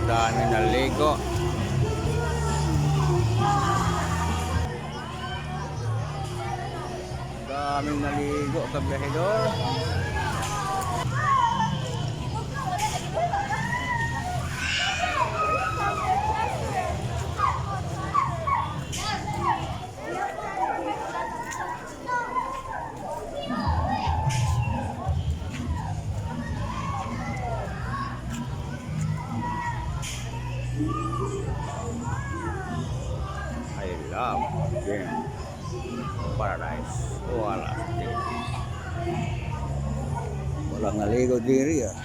Dami naligo. Daming naligo kabiyahedor. I love game paradise. Wala. Walang naligo diri ah.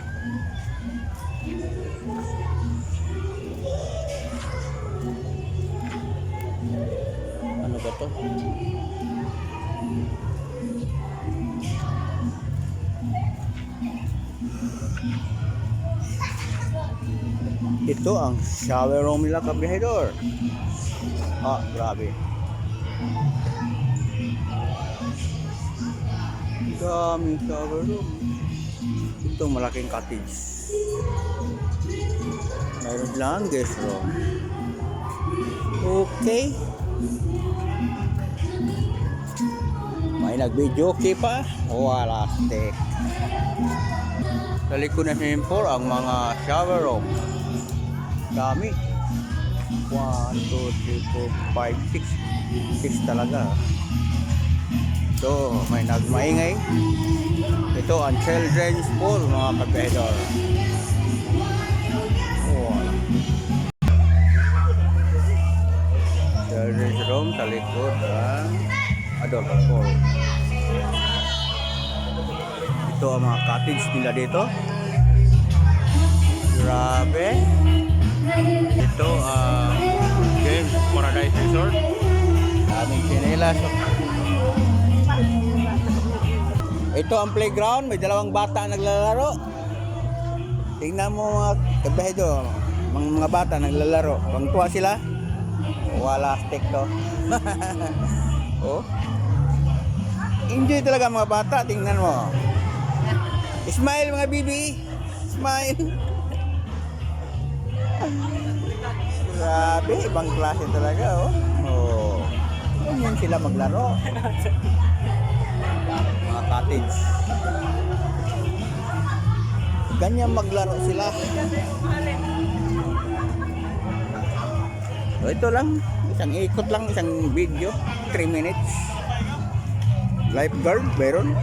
Ano ba to? Ito ang shower room nila kabiyahedor. Ah, grabe. Daming shower room. Ito malaking cottage. Mayroon lang guest room. Okay. May nag-video okay pa. Wala stick. Sa likod na swimming pool ang mga shower room. Dami. 1, 2, 3, 4, 5, 6 talaga. Ito, may nagmaingay. Ito ang children's pool mga kabiyahedor. Children's room sa likod ang adult pool. Ito ang mga cottage nila dito. Grabe. Ito ang James Paradise Resort. Daming chinelas. Ito ang playground. May dalawang bata naglalaro. Tingnan mo mga kabiyahedor. Mga bata naglalaro. Bangtuwa sila. Wala stick to. Oh. Enjoy talaga mga bata. Tingnan mo. Smile mga bibi. Smile. Grabe, ibang klase talaga oh. Oh. Ganyan sila maglaro. Mga cottage. Ganyan maglaro sila. So, ito lang, isang ikot lang, isang video, 3 minutes. Lifeguard, meron.